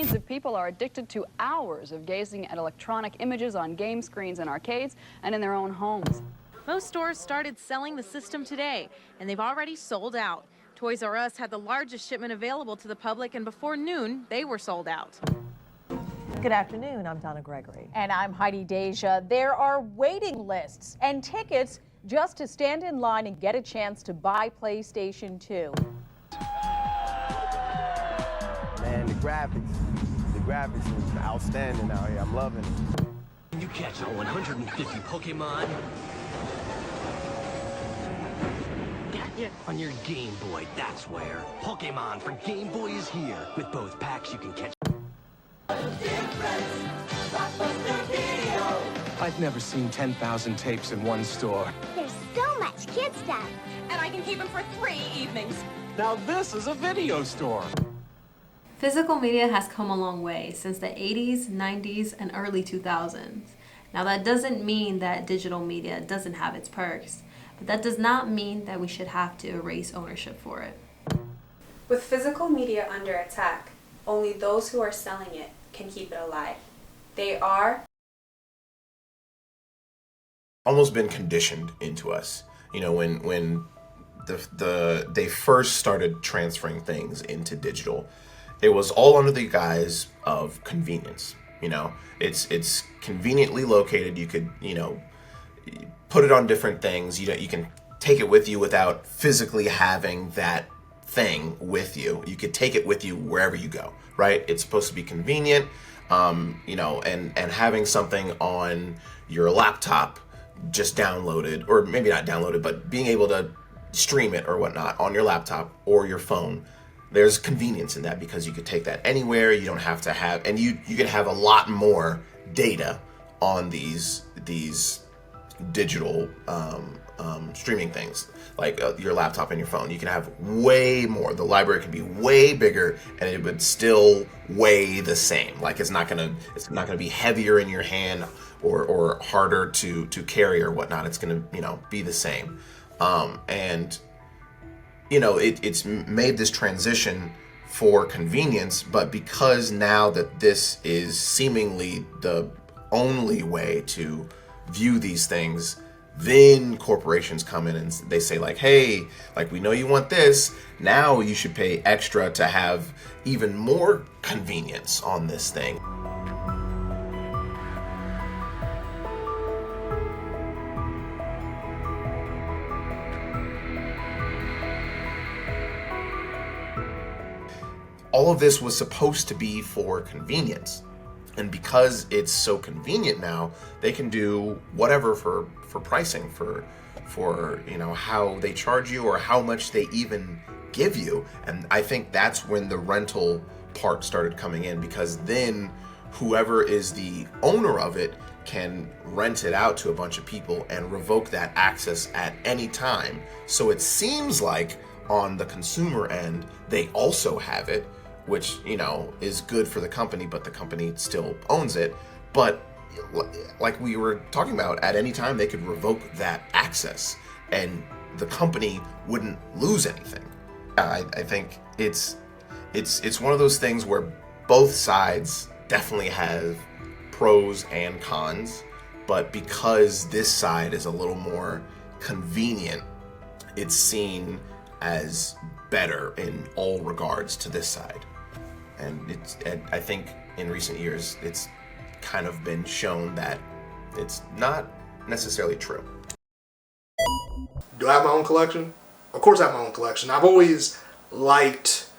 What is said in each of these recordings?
Millions of people are addicted to hours of gazing at electronic images on game screens in arcades and in their own homes. Most stores started selling the system today, and they've already sold out. Toys R Us had the largest shipment available to the public, and before noon, they were sold out. Good afternoon, I'm Donna Gregory. And I'm Heidi Deja. There are waiting lists and tickets just to stand in line and get a chance to buy PlayStation 2. Man, the graphics is outstanding out here. I'm loving it. Can you catch all 150 Pokemon? Yeah, on your Game Boy, that's where. Pokemon for Game Boy is here. With both packs, you can catch. I've never seen 10,000 tapes in one store. There's so much kid stuff. And I can keep them for 3 evenings. Now this is a video store. Physical media has come a long way since the 80s, 90s, and early 2000s. Now that doesn't mean that digital media doesn't have its perks, but that does not mean that we should have to erase ownership for it. With physical media under attack, only those who are selling it can keep it alive. They are almost been conditioned into us. You know, when they first started transferring things into digital, it was all under the guise of convenience. You know, it's conveniently located. You could, you know, put it on different things. You can take it with you without physically having that thing with you. You could take it with you wherever you go, right? It's supposed to be convenient, you know, and having something on your laptop just downloaded, or maybe not downloaded, but being able to stream it or whatnot on your laptop or your phone. There's convenience in that because you could take that anywhere. You don't have to have, and you can have a lot more data on these digital streaming things, like your laptop and your phone. You can have way more. The library can be way bigger, and it would still weigh the same. Like it's not gonna be heavier in your hand or harder to carry or whatnot. It's gonna, you know, be the same. And you know, it's made this transition for convenience, but because now that this is seemingly the only way to view these things, then corporations come in and they say like, hey, like, we know you want this, now you should pay extra to have even more convenience on this thing. All of this was supposed to be for convenience. And because it's so convenient now, they can do whatever for pricing, for you know, how they charge you or how much they even give you. And I think that's when the rental part started coming in, because then whoever is the owner of it can rent it out to a bunch of people and revoke that access at any time. So it seems like on the consumer end, they also have it, which, you know, is good for the company, but the company still owns it. But like we were talking about, at any time they could revoke that access and the company wouldn't lose anything. I think it's one of those things where both sides definitely have pros and cons, but because this side is a little more convenient, it's seen as better in all regards to this side. And I think in recent years, it's kind of been shown that it's not necessarily true. Do I have my own collection? Of course I have my own collection. I've always liked,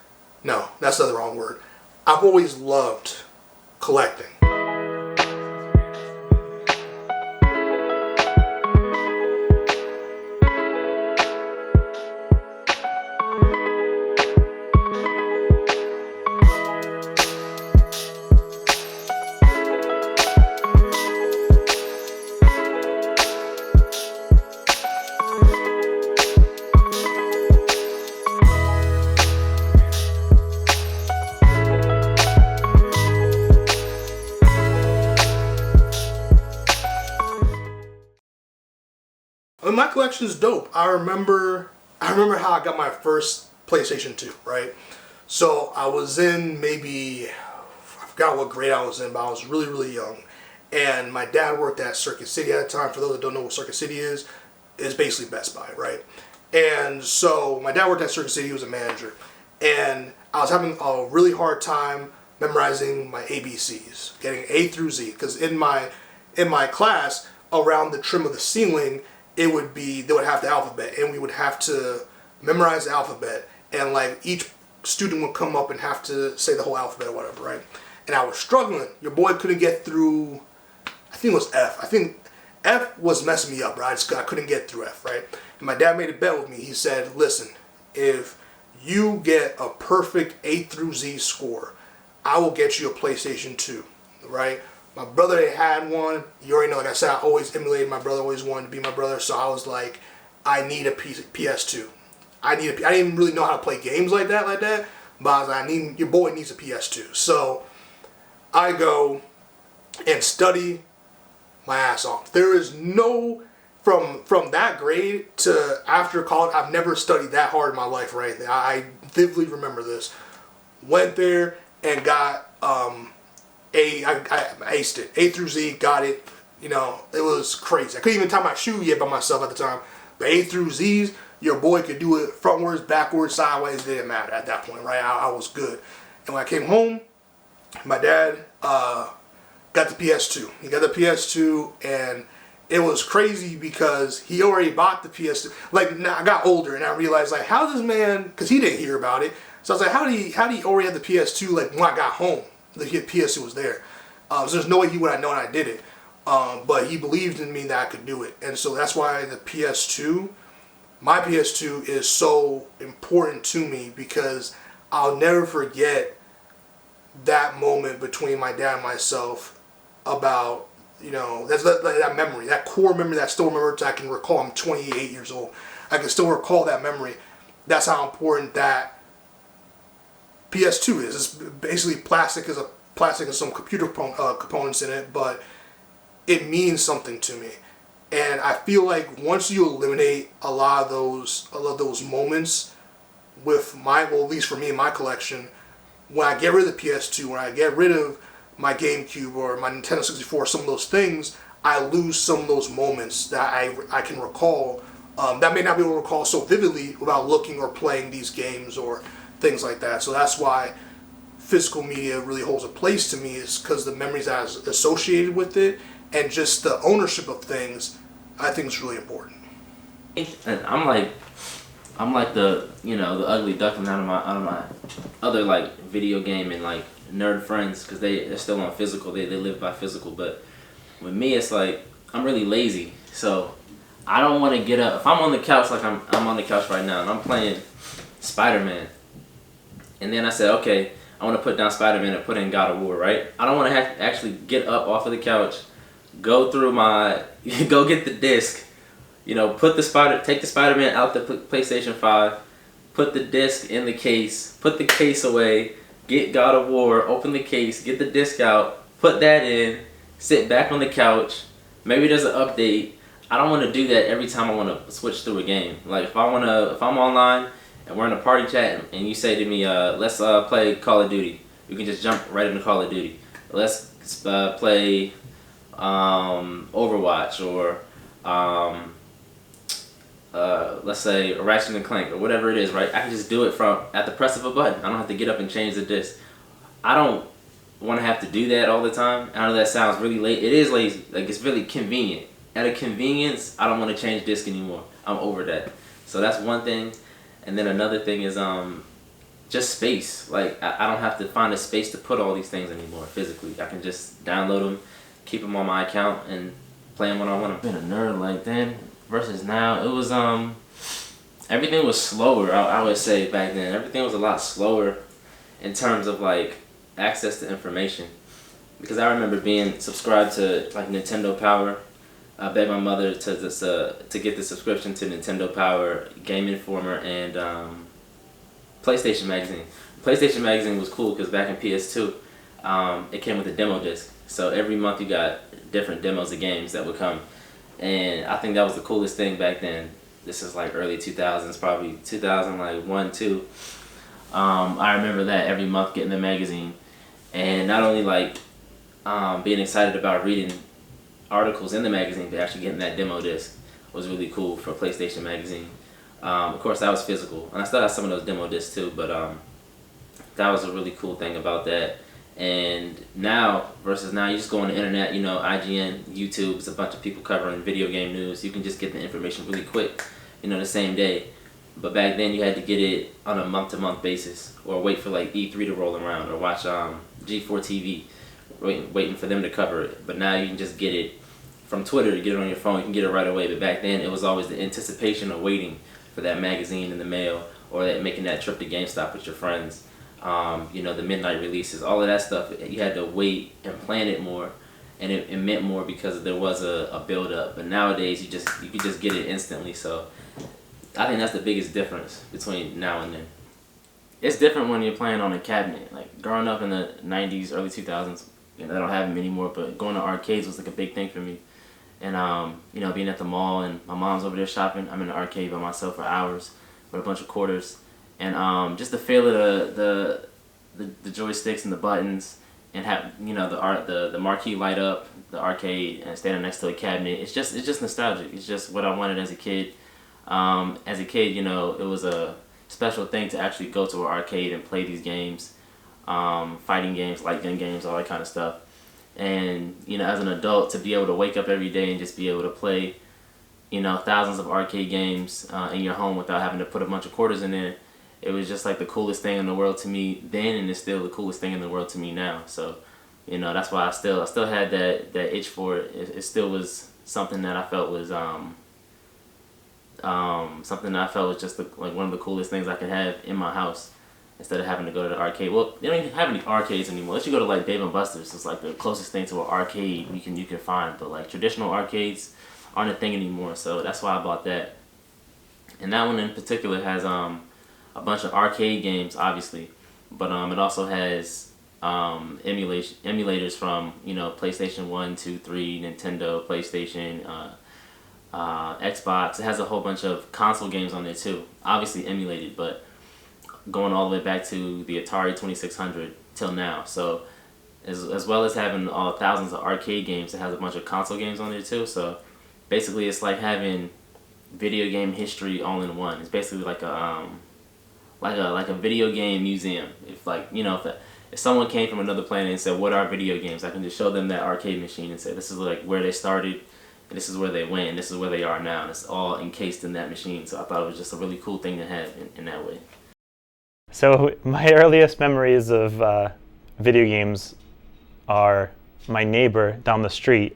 no, that's the wrong word. I've always loved collecting. My collection is dope. I remember how I got my first PlayStation 2, right? So I was in maybe, I forgot what grade I was in, but I was really, really young. And my dad worked at Circuit City at the time. For those that don't know what Circuit City is basically Best Buy, right? And so my dad worked at Circuit City. He was a manager. And I was having a really hard time memorizing my ABCs, getting A through Z. Because in my class, around the trim of the ceiling, they would have the alphabet. And we would have to memorize the alphabet. And like each student would come up and have to say the whole alphabet or whatever, right? And I was struggling. Your boy couldn't get through, I think it was F. I think F was messing me up, right? I couldn't get through F, right? And my dad made a bet with me. He said, listen, if you get a perfect A through Z score, I will get you a PlayStation 2, right? My brother had one. You already know, like I said, I always emulated my brother, always wanted to be my brother. So I was like, I need a PS2. I didn't even really know how to play games like that, but I was like, your boy needs a PS2. So I go and study my ass off. There is no, from that grade to after college, I've never studied that hard in my life or anything. I vividly remember this. Went there and got I aced it. A through Z, got it. You know, it was crazy. I couldn't even tie my shoe yet by myself at the time. But A through Z's, your boy could do it frontwards, backwards, sideways. It didn't matter at that point, right? I was good. And when I came home, my dad got the PS2. He got the PS2, and it was crazy because he already bought the PS2. Like, now I got older, and I realized, like, how this man, because he didn't hear about it. So I was like, how did he already have the PS2, like, when I got home? The PS2 was there. So there's no way he would have known I did it. But he believed in me that I could do it. And so that's why the PS2, my PS2 is so important to me, because I'll never forget that moment between my dad and myself about, you know, that memory, that core memory that I still remember. I can recall. I'm 28 years old. I can still recall that memory. That's how important that PS2 is. It's basically plastic and some computer components in it, but it means something to me. And I feel like once you eliminate a lot of those moments with at least for me in my collection, when I get rid of the PS2, when I get rid of my GameCube or my Nintendo 64, some of those things, I lose some of those moments that I can recall, that may not be able to recall so vividly without looking or playing these games or things like that. So that's why physical media really holds a place to me, is because the memories I was associated with it, and just the ownership of things, I think is really important. And I'm like the, you know, the ugly duckling out of my other like video game and like nerd friends, because they're still on physical. They live by physical. But with me, it's like I'm really lazy, so I don't want to get up. If I'm on the couch, like I'm on the couch right now, and I'm playing Spider-Man, and then I said, okay, I want to put down Spider-Man and put in God of War, right? I don't want to have to actually get up off of the couch, go through go get the disc, you know, take the Spider-Man out the PlayStation 5, put the disc in the case, put the case away, get God of War, open the case, get the disc out, put that in, sit back on the couch, maybe there's an update. I don't want to do that every time I want to switch through a game. Like if I'm online and we're in a party chat and you say to me, let's play Call of Duty, you can just jump right into Call of Duty. Let's play Overwatch, or let's say Ratchet and Clank or whatever it is, right? I can just do it at the press of a button. I don't have to get up and change the disc. I don't want to have to do that all the time. I know that sounds really late. It is lazy. Like, it's really convenient. At a convenience, I don't want to change disc anymore. I'm over that. So that's one thing. And then another thing is just space. Like, I don't have to find a space to put all these things anymore physically. I can just download them, keep them on my account, and play them when I want them. Been a nerd like then versus now. It was everything was slower. I would say back then everything was a lot slower in terms of like access to information, because I remember being subscribed to like Nintendo Power. I begged my mother to get the subscription to Nintendo Power, Game Informer, and PlayStation Magazine. PlayStation Magazine was cool because back in PS2, it came with a demo disc. So every month you got different demos of games that would come. And I think that was the coolest thing back then. This is like early 2000s, probably 2001, 2. I remember that every month getting the magazine. And not only like being excited about reading articles in the magazine, but actually getting that demo disc was really cool for PlayStation Magazine. Of course, that was physical, and I still have some of those demo discs too, but that was a really cool thing about that. And now, versus now, you just go on the internet, you know, IGN, YouTube, it's a bunch of people covering video game news. You can just get the information really quick, you know, the same day. But back then, you had to get it on a month-to-month basis, or wait for like E3 to roll around, or watch G4 TV, waiting for them to cover it. But now you can just get it from Twitter, you get it on your phone, you can get it right away. But back then, it was always the anticipation of waiting for that magazine in the mail, or making that trip to GameStop with your friends. You know, the midnight releases, all of that stuff, you had to wait and plan it more, and it meant more because there was a build-up. But nowadays, you could just get it instantly. So I think that's the biggest difference between now and then. It's different when you're playing on a cabinet. Like growing up in the 90s, early 2000s, you know, they don't have them anymore, but going to arcades was like a big thing for me. And you know, being at the mall and my mom's over there shopping, I'm in the arcade by myself for hours with a bunch of quarters. And just the feel of the joysticks and the buttons, and have, you know, the marquee light up, the arcade, and standing next to a cabinet. It's just nostalgic. It's just what I wanted as a kid. As a kid, you know, it was a special thing to actually go to an arcade and play these games, fighting games, light gun games, all that kind of stuff. And you know, as an adult, to be able to wake up every day and just be able to play, you know, thousands of arcade games in your home without having to put a bunch of quarters in there. It was just like the coolest thing in the world to me then, and it's still the coolest thing in the world to me now. So, you know, that's why I still had that itch for it. It still was something that I felt was something that I felt was just like one of the coolest things I could have in my house, instead of having to go to the arcade. Well, they don't even have any arcades anymore. Let's you go to like Dave & Buster's. It's like the closest thing to an arcade you can find. But like traditional arcades aren't a thing anymore. So that's why I bought that. And that one in particular has a bunch of arcade games, obviously, but it also has emulators from, you know, PlayStation 1, 2, 3, Nintendo, PlayStation, Xbox. It has a whole bunch of console games on there too, obviously emulated, but going all the way back to the Atari 2600 till now. So as well as having thousands of arcade games, it has a bunch of console games on there too. So basically, it's like having video game history all in one. It's basically like a video game museum. If like, you know, if someone came from another planet and said, what are video games, I can just show them that arcade machine and say, this is like where they started, and this is where they went, and this is where they are now, and it's all encased in that machine. So I thought it was just a really cool thing to have in that way. So my earliest memories of video games are my neighbor down the street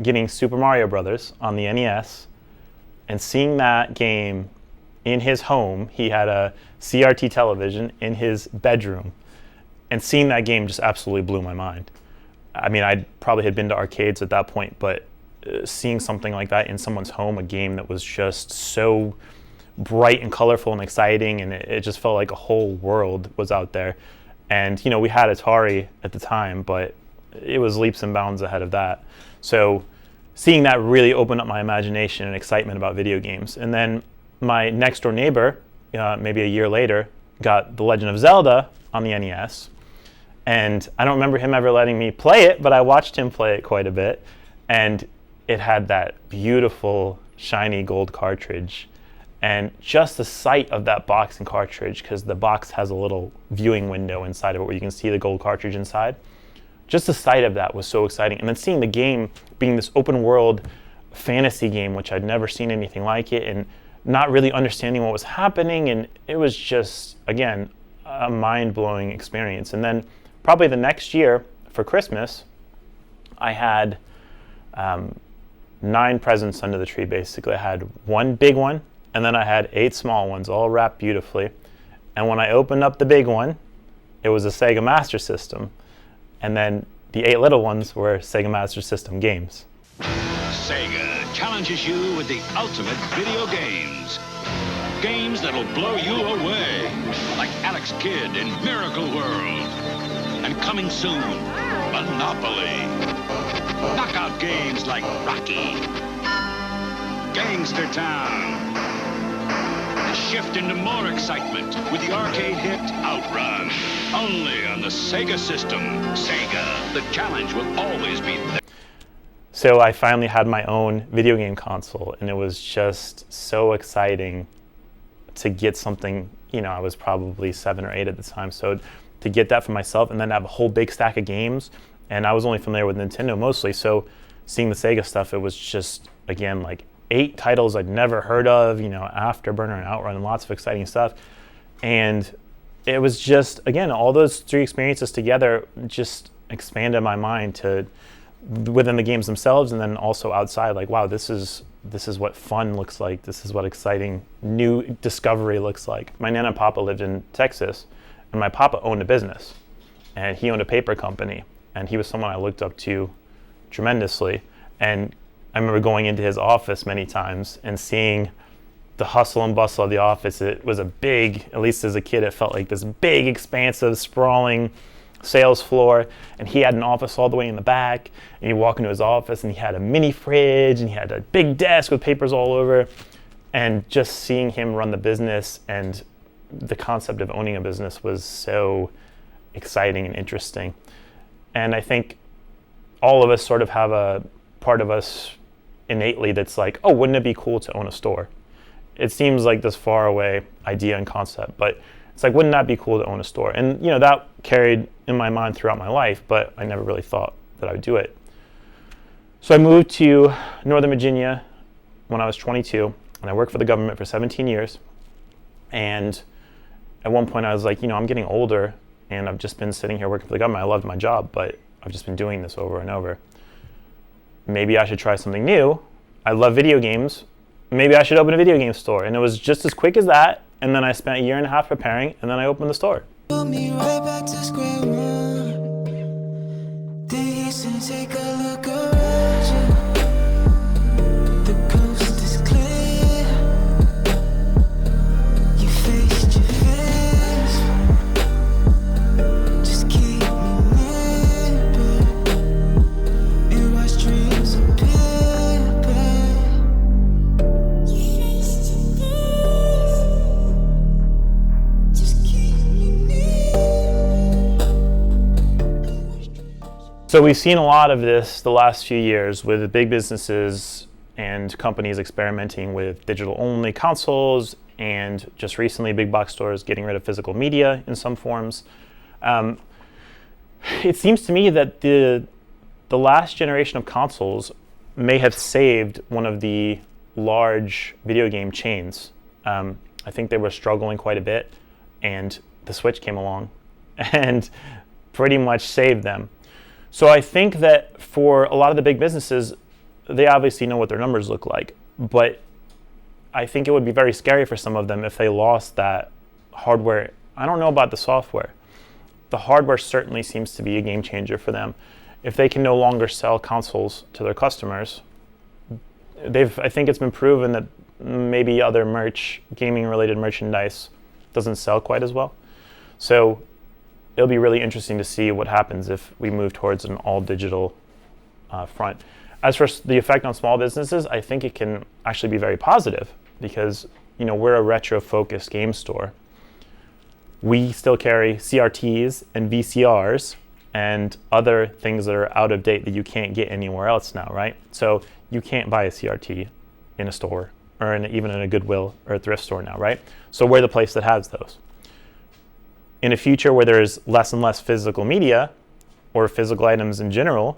getting Super Mario Brothers on the NES, and seeing that game in his home. He had a CRT television in his bedroom, and seeing that game just absolutely blew my mind. I mean, I probably had been to arcades at that point, but seeing something like that in someone's home, a game that was just so bright and colorful and exciting, and it just felt like a whole world was out there. And you know, we had Atari at the time, but it was leaps and bounds ahead of that. So seeing that really opened up my imagination and excitement about video games. And then my next door neighbor, maybe a year later, got The Legend of Zelda on the NES. And I don't remember him ever letting me play it, but I watched him play it quite a bit. And it had that beautiful, shiny gold cartridge. And just the sight of that box and cartridge, because the box has a little viewing window inside of it where you can see the gold cartridge inside. Just the sight of that was so exciting. And then seeing the game being this open world fantasy game, which I'd never seen anything like it, and not really understanding what was happening. And it was just, again, a mind-blowing experience. And then probably the next year for Christmas, I had 9 presents under the tree, basically. I had one big one, and then I had 8 small ones, all wrapped beautifully. And when I opened up the big one, it was a Sega Master System. And then the 8 little ones were Sega Master System games. Sega challenges you with the ultimate video games. Games that'll blow you away, like Alex Kidd in Miracle World. And coming soon, Monopoly. Knockout games like Rocky, Gangster Town, Shift into more excitement with the arcade hit Outrun. Only on the Sega system. Sega, the challenge will always be there. So I finally had my own video game console, and it was just so exciting to get something. You know, I was probably 7 or 8 at the time, so to get that for myself and then have a whole big stack of games. And I was only familiar with Nintendo mostly, so seeing the Sega stuff, it was just, again, like 8 titles I'd never heard of, you know, Afterburner and Outrun and lots of exciting stuff. And it was just, again, all those 3 experiences together just expanded my mind to within the games themselves and then also outside, like, wow, this is what fun looks like. This is what exciting new discovery looks like. My Nana and Papa lived in Texas, and my Papa owned a business, and he owned a paper company, and he was someone I looked up to tremendously. And I remember going into his office many times and seeing the hustle and bustle of the office. It was a big, at least as a kid, it felt like this big, expansive, sprawling sales floor, and he had an office all the way in the back, and you walk into his office and he had a mini fridge and he had a big desk with papers all over. And just seeing him run the business and the concept of owning a business was so exciting and interesting. And I think all of us sort of have a part of us innately that's like, oh, wouldn't it be cool to own a store? It seems like this far away idea and concept, but it's like, wouldn't that be cool to own a store? And you know, that carried in my mind throughout my life, but I never really thought that I would do it. So I moved to Northern Virginia when I was 22, and I worked for the government for 17 years. And at one point I was like, you know, I'm getting older and I've just been sitting here working for the government. I loved my job, but I've just been doing this over and over. Maybe I should try something new. I love video games. Maybe I should open a video game store. And it was just as quick as that. And then I spent 1.5 years preparing, and then I opened the store. Put me right back to square one. This and take a look around you. The coast is clear. You faced your fears. Just keep me nipping. And watch dreams appear. You faced your fears. Just keep me So we've seen a lot of this the last few years with the big businesses and companies experimenting with digital-only consoles, and just recently big box stores getting rid of physical media in some forms. It seems to me that the last generation of consoles may have saved one of the large video game chains. I think they were struggling quite a bit, and the Switch came along and pretty much saved them. So I think that for a lot of the big businesses, they obviously know what their numbers look like, but I think it would be very scary for some of them if they lost that hardware. I don't know about the software. The hardware certainly seems to be a game changer for them. If they can no longer sell consoles to their customers, I think it's been proven that maybe other gaming-related merchandise doesn't sell quite as well. So it'll be really interesting to see what happens if we move towards an all-digital front. As for the effect on small businesses, I think it can actually be very positive because, you know, we're a retro-focused game store. We still carry CRTs and VCRs and other things that are out of date that you can't get anywhere else now, right? So you can't buy a CRT in a store or even in a Goodwill or a thrift store now, right? So we're the place that has those. In a future where there's less and less physical media or physical items in general,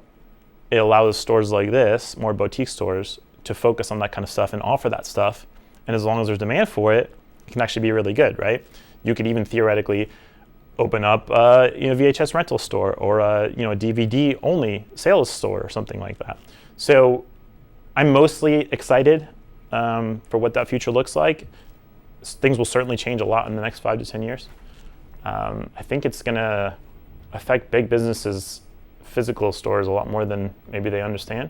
it allows stores like this, more boutique stores, to focus on that kind of stuff and offer that stuff. And as long as there's demand for it, it can actually be really good, right? You could even theoretically open up a VHS rental store or a DVD-only sales store or something like that. So I'm mostly excited for what that future looks like. Things will certainly change a lot in the next 5 to 10 years. I think it's going to affect big businesses' physical stores a lot more than maybe they understand.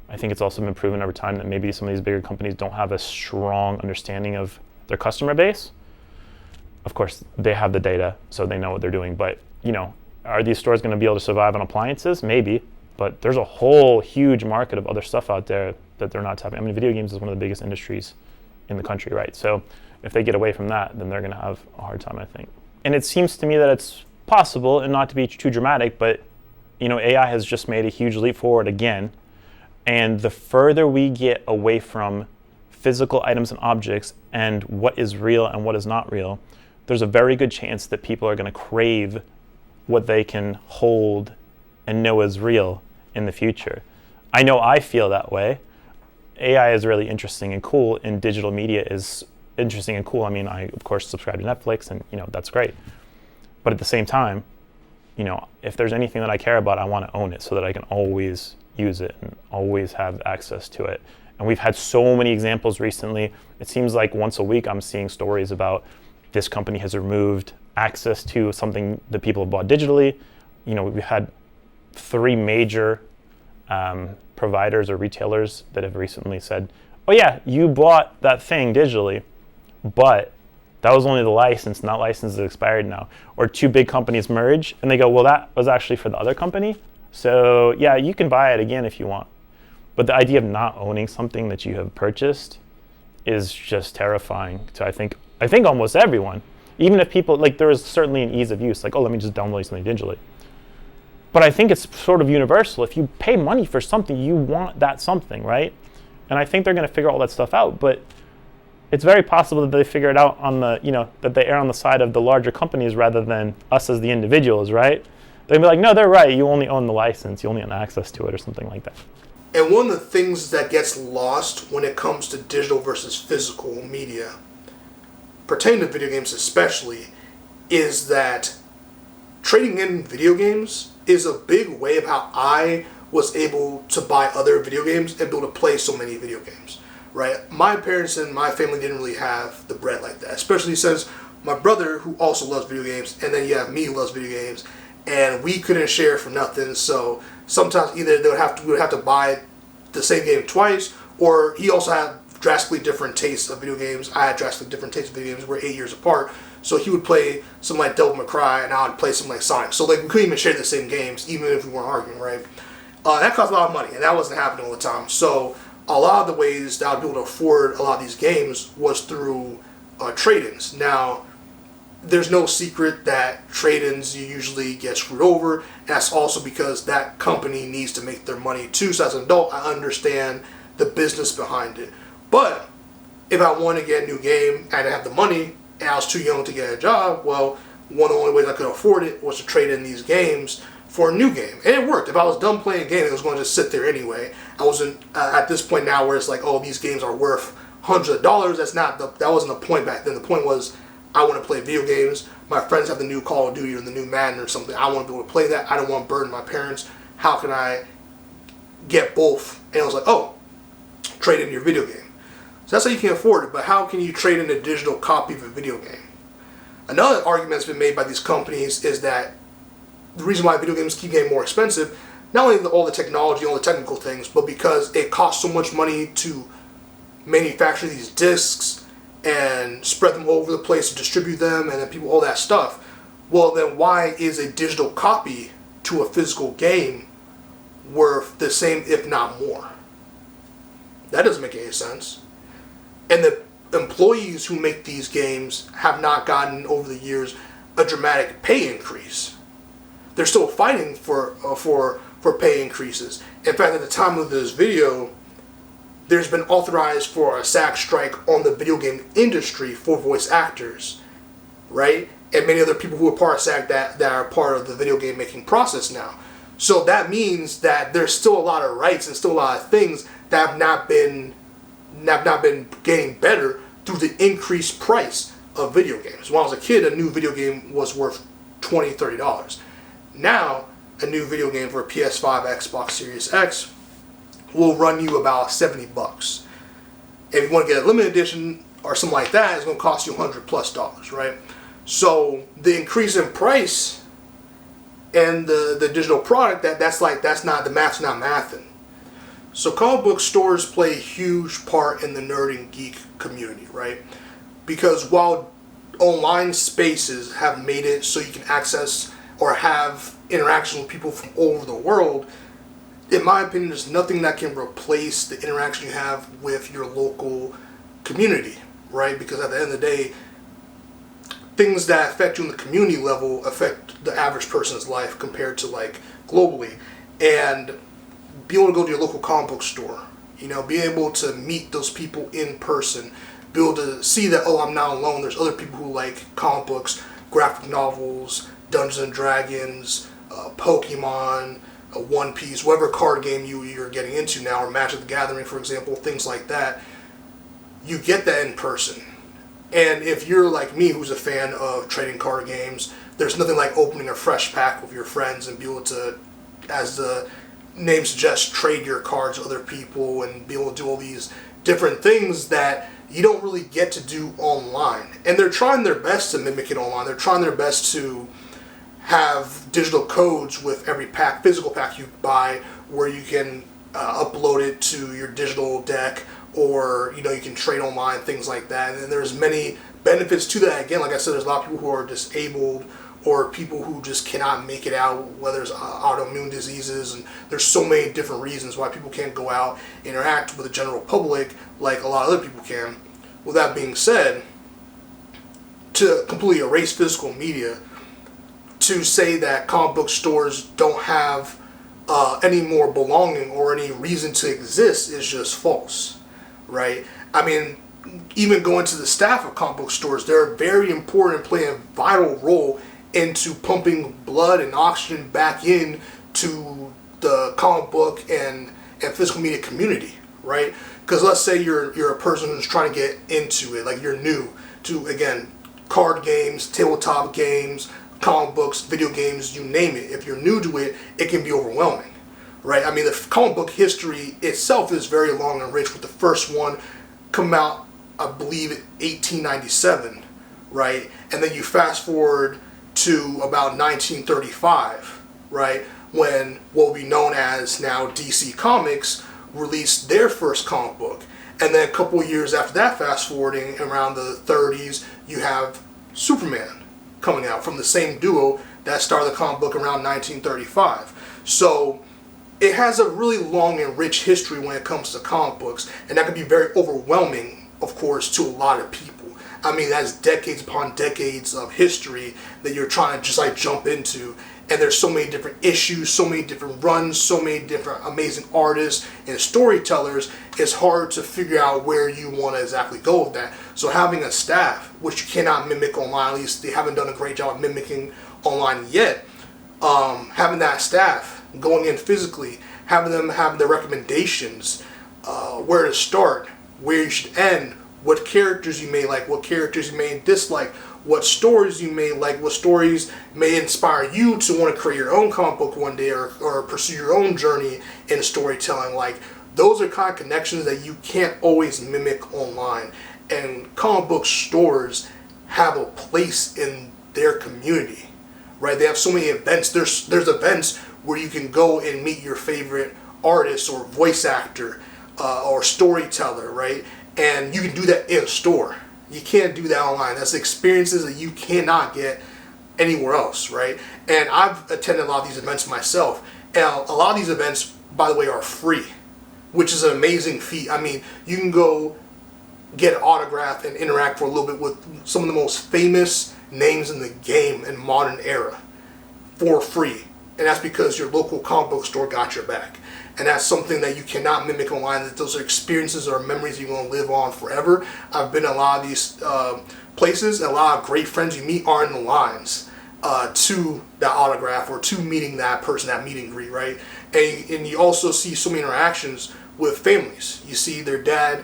I think it's also been proven over time that maybe some of these bigger companies don't have a strong understanding of their customer base. Of course, they have the data, so they know what they're doing. But, are these stores going to be able to survive on appliances? Maybe. But there's a whole huge market of other stuff out there that they're not tapping. I mean, video games is one of the biggest industries in the country, right? So If they get away from that, then they're going to have a hard time, I think. And it seems to me that it's possible, and not to be too dramatic, but AI has just made a huge leap forward again. And the further we get away from physical items and objects and what is real and what is not real, there's a very good chance that people are going to crave what they can hold and know is real in the future. I know I feel that way. AI is really interesting and cool, and digital media is interesting and cool. I mean, I of course subscribe to Netflix, and that's great. But at the same time, if there's anything that I care about, I want to own it so that I can always use it and always have access to it. And we've had so many examples recently. It seems like once a week I'm seeing stories about this company has removed access to something that people have bought digitally. We've had 3 major providers or retailers that have recently said, oh yeah, you bought that thing digitally, but that was only the license, and that license is expired now. Or 2 big companies merge, and they go, well, that was actually for the other company, so yeah, you can buy it again if you want. But the idea of not owning something that you have purchased is just terrifying to, I think almost everyone. Even if people, there is certainly an ease of use, oh, let me just download something digitally. But I think it's sort of universal. If you pay money for something, you want that something, right? And I think they're going to figure all that stuff out, but it's very possible that they figure it out on the, that they err on the side of the larger companies rather than us as the individuals, right? They'll be like, no, they're right. You only own the license. You only own access to it or something like that. And one of the things that gets lost when it comes to digital versus physical media, pertaining to video games especially, is that trading in video games is a big way of how I was able to buy other video games and be able to play so many video games, right? My parents and my family didn't really have the bread like that, especially since my brother, who also loves video games, and then you have me who loves video games, and we couldn't share for nothing. So sometimes either we would have to buy the same game twice, or he also had drastically different tastes of video games. I had drastically different tastes of video games. We're 8 years apart. So he would play something like Devil May Cry, and I would play something like Sonic. So we couldn't even share the same games, even if we weren't arguing, right? That cost a lot of money, and that wasn't happening all the time. So a lot of the ways that I would be able to afford a lot of these games was through trade-ins. Now, there's no secret that trade-ins you usually get screwed over. That's also because that company needs to make their money too. So as an adult, I understand the business behind it. But if I want to get a new game and I didn't have the money and I was too young to get a job, well, one of the only ways I could afford it was to trade in these games for a new game. And it worked. If I was done playing a game, it was going to just sit there anyway. I wasn't at this point now where it's like, oh, these games are worth hundreds of dollars. That wasn't the point back then. The point was, I want to play video games. My friends have the new Call of Duty or the new Madden or something. I want to be able to play that. I don't want to burden my parents. How can I get both? And I was like, oh, trade in your video game. So that's how you can afford it. But how can you trade in a digital copy of a video game? Another argument that's been made by these companies is that the reason why video games keep getting more expensive, not only all the technology, all the technical things, but because it costs so much money to manufacture these discs and spread them all over the place to distribute them, and then people, all that stuff. Well, then why is a digital copy to a physical game worth the same, if not more? That doesn't make any sense. And the employees who make these games have not gotten over the years a dramatic pay increase. They're still fighting for pay increases. In fact, at the time of this video, there's been authorized for a SAG strike on the video game industry for voice actors, right? And many other people who are part of SAG that are part of the video game making process now. So that means that there's still a lot of rights and still a lot of things that have not been getting better through the increased price of video games. When I was a kid, a new video game was worth $20, $30. Now, a new video game for a PS5, Xbox Series X will run you about $70. If you want to get a limited edition or something like that, it's going to cost you $100+, right? So the increase in price and the digital product, that's not, the math's not mathing. So comic book stores play a huge part in the nerd and geek community, right? Because while online spaces have made it so you can access or have interaction with people from all over the world, in my opinion, there's nothing that can replace the interaction you have with your local community, right? Because at the end of the day, things that affect you on the community level affect the average person's life compared to like globally. And be able to go to your local comic book store, you know, be able to meet those people in person, be able to see that, oh, I'm not alone. There's other people who like comic books, graphic novels, Dungeons and Dragons, Pokemon, One Piece, whatever card game you're getting into now, or Magic the Gathering, for example, things like that. You get that in person. And if you're like me, who's a fan of trading card games, there's nothing like opening a fresh pack with your friends and be able to, as the name suggests, trade your cards with other people and be able to do all these different things that you don't really get to do online. And they're trying their best to mimic it online. They're trying their best to have digital codes with every pack, physical pack you buy, where you can upload it to your digital deck, or you know, you can trade online, things like that. And there's many benefits to that. Again, like I said, there's a lot of people who are disabled or people who just cannot make it out, whether it's autoimmune diseases, and there's so many different reasons why people can't go out and interact with the general public like a lot of other people can. With that being said, to completely erase physical media, to say that comic book stores don't have any more belonging or any reason to exist is just false, right? I mean, even going to the staff of comic book stores, they're very important, playing a vital role into pumping blood and oxygen back in to the comic book and physical media community, right? Because let's say you're a person who's trying to get into it, like you're new to, again, card games, tabletop games, comic books, video games, you name it. If you're new to it, it can be overwhelming, right? I mean, the comic book history itself is very long and rich, with the first one come out, I believe, 1897, right? And then you fast forward to about 1935, right, when what will be known as now DC Comics released their first comic book. And then a couple of years after that, fast forwarding around the 30s, you have Superman coming out from the same duo that started the comic book around 1935. So it has a really long and rich history when it comes to comic books, and that can be very overwhelming, of course, to a lot of people. I mean, that's decades upon decades of history that you're trying to just like jump into, and there's so many different issues, so many different runs, so many different amazing artists and storytellers. It's hard to figure out where you want to exactly go with that. So having a staff, which you cannot mimic online, at least they haven't done a great job of mimicking online yet, having that staff going in physically, having them have their recommendations, where to start, where you should end, what characters you may like, what characters you may dislike, what stories you may like, what stories may inspire you to want to create your own comic book one day, or pursue your own journey in storytelling. Like, those are kind of connections that you can't always mimic online. And comic book stores have a place in their community, right? They have so many events. There's events where you can go and meet your favorite artist or voice actor or storyteller, right? And you can do that in a store. You can't do that online. That's experiences that you cannot get anywhere else, right? And I've attended a lot of these events myself. And a lot of these events, by the way, are free, which is an amazing feat. I mean, you can go get an autograph and interact for a little bit with some of the most famous names in the game in modern era for free. And that's because your local comic book store got your back. And that's something that you cannot mimic online. That those are experiences or memories you're going to live on forever. I've been in a lot of these places, and a lot of great friends you meet are in the lines to that autograph or to meeting that person, that meet and greet, right? And you also see so many interactions with families. You see their dad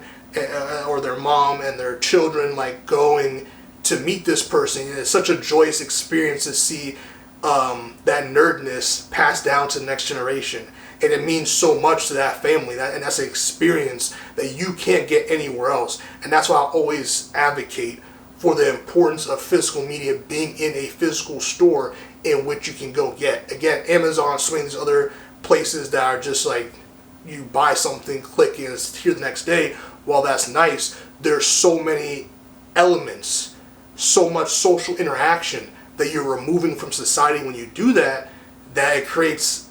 or their mom and their children like going to meet this person. And it's such a joyous experience to see that nerdness passed down to the next generation. And it means so much to that family, and that's an experience that you can't get anywhere else. And that's why I always advocate for the importance of physical media being in a physical store in which you can go get. Again, Amazon, so many of these other places that are just like, you buy something, click, and it's here the next day. While that's nice, there's so many elements, so much social interaction that you're removing from society when you do that, that it creates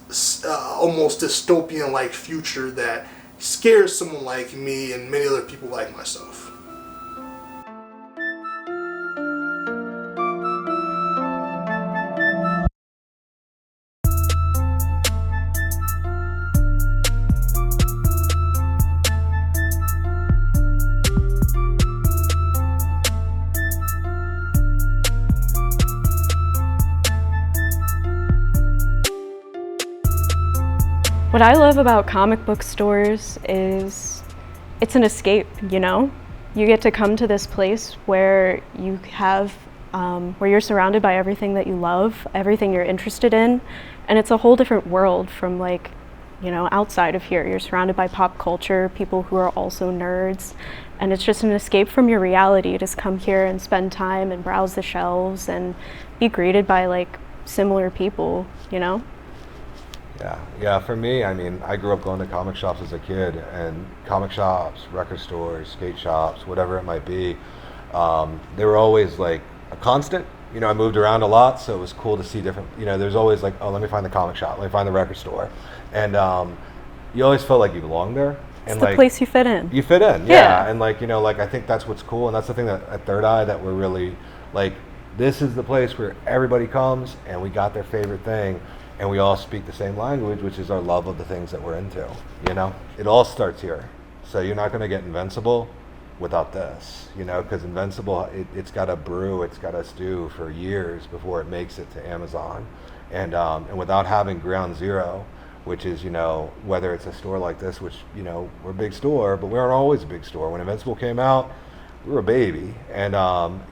almost dystopian-like future that scares someone like me and many other people like myself. I love about comic book stores is it's an escape, you know? You get to come to this place where you have, where you're surrounded by everything that you love, everything you're interested in, and it's a whole different world from like, you know, outside of here. You're surrounded by pop culture, people who are also nerds, and it's just an escape from your reality to just come here and spend time and browse the shelves and be greeted by like similar people, you know? Yeah, for me, I mean, I grew up going to comic shops as a kid, and comic shops, record stores, skate shops, whatever it might be, they were always like a constant. You know, I moved around a lot, so it was cool to see different, you know, there's always like, oh, let me find the comic shop, let me find the record store. And you always felt like you belonged there. It's and the like, place you fit in. You fit in, yeah. And like, you know, like I think that's what's cool, and that's the thing that at Third Eye that we're really like, this is the place where everybody comes and we got their favorite thing, and we all speak the same language, which is our love of the things that we're into, you know? It all starts here. So you're not gonna get Invincible without this, you know, because Invincible, it's got to brew, it's got to stew for years before it makes it to Amazon. And without having Ground Zero, which is, you know, whether it's a store like this, which, you know, we're a big store, but we aren't always a big store. When Invincible came out, we were a baby. And,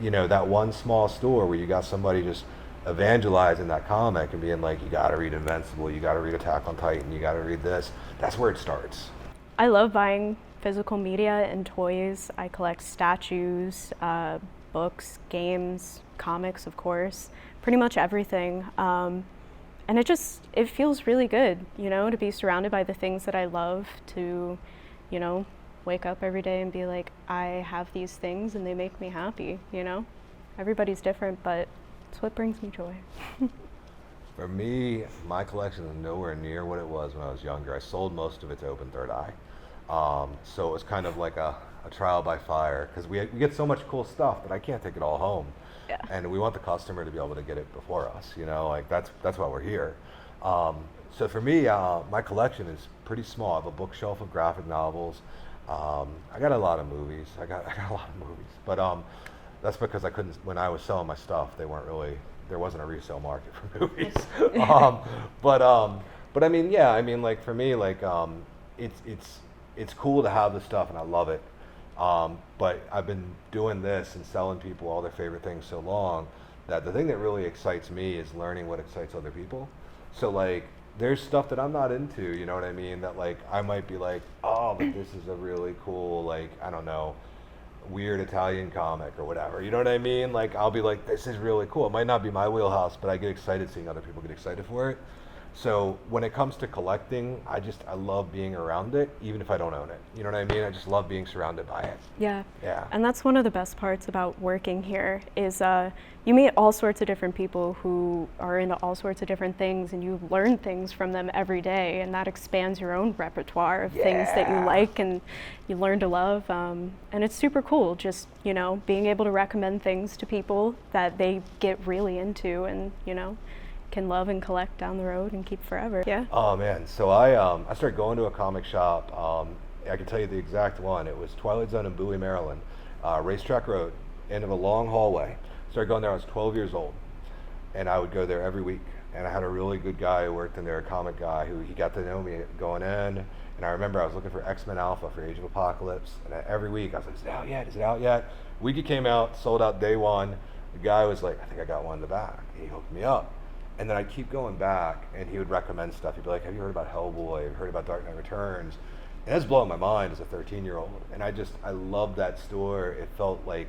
you know, that one small store where you got somebody just evangelizing that comic and being like, you got to read Invincible, you got to read Attack on Titan, you got to read this, that's where it starts. I love buying physical media and toys. I collect statues, books, games, comics, of course, pretty much everything. And it feels really good, you know, to be surrounded by the things that I love, to, you know, wake up every day and be like, I have these things and they make me happy, you know? Everybody's different, but it's what brings me joy. For me, my collection is nowhere near what it was when I was younger. I sold most of it to Open Third Eye. So it was kind of like a trial by fire, because we get so much cool stuff, but I can't take it all home. Yeah. And we want the customer to be able to get it before us, you know, like that's why we're here. So for me, my collection is pretty small. I have a bookshelf of graphic novels. I got a lot of movies. I got a lot of movies, but that's because I couldn't, when I was selling my stuff, there wasn't a resale market for movies. But I mean, yeah, I mean, like for me, like it's cool to have this stuff and I love it. But I've been doing this and selling people all their favorite things so long that the thing that really excites me is learning what excites other people. So like, there's stuff that I'm not into, you know what I mean? That like, I might be like, oh, but this is a really cool, like, I don't know, weird Italian comic or whatever. You know what I mean? Like, I'll be like, this is really cool. It might not be my wheelhouse, but I get excited seeing other people get excited for it. So when it comes to collecting, I love being around it, even if I don't own it. You know what I mean? I just love being surrounded by it. Yeah. Yeah. And that's one of the best parts about working here is you meet all sorts of different people who are into all sorts of different things, and you learn things from them every day, and that expands your own repertoire of things that you like and you learn to love. And it's super cool just, you know, being able to recommend things to people that they get really into and, you know, can love and collect down the road and keep forever. Yeah. Oh man, so I started going to a comic shop. I can tell you the exact one. It was Twilight Zone in Bowie, Maryland, Racetrack Road, end of a long hallway. Started going there. I was 12 years old, and I would go there every week. And I had a really good guy who worked in there, a comic guy, who he got to know me going in. And I remember I was looking for X-Men Alpha for Age of Apocalypse, and every week I was like, "Is it out yet? Is it out yet?" Week it came out, sold out day one. The guy was like, "I think I got one in the back." He hooked me up. And then I'd keep going back, and he would recommend stuff. He'd be like, have you heard about Hellboy? Have you heard about Dark Knight Returns? And that's blowing my mind as a 13-year-old. And I loved that store. It felt like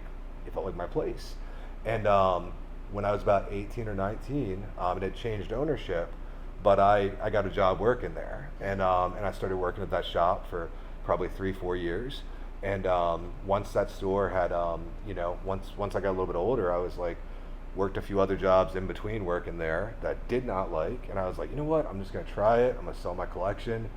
my place. And when I was about 18 or 19, it had changed ownership, but I got a job working there. And I started working at that shop for probably 3-4 years. And once that store had, you know, once I got a little bit older, I was like, worked a few other jobs in between working there that did not like, and I was like, you know what, I'm just gonna try it. I'm gonna sell my collection.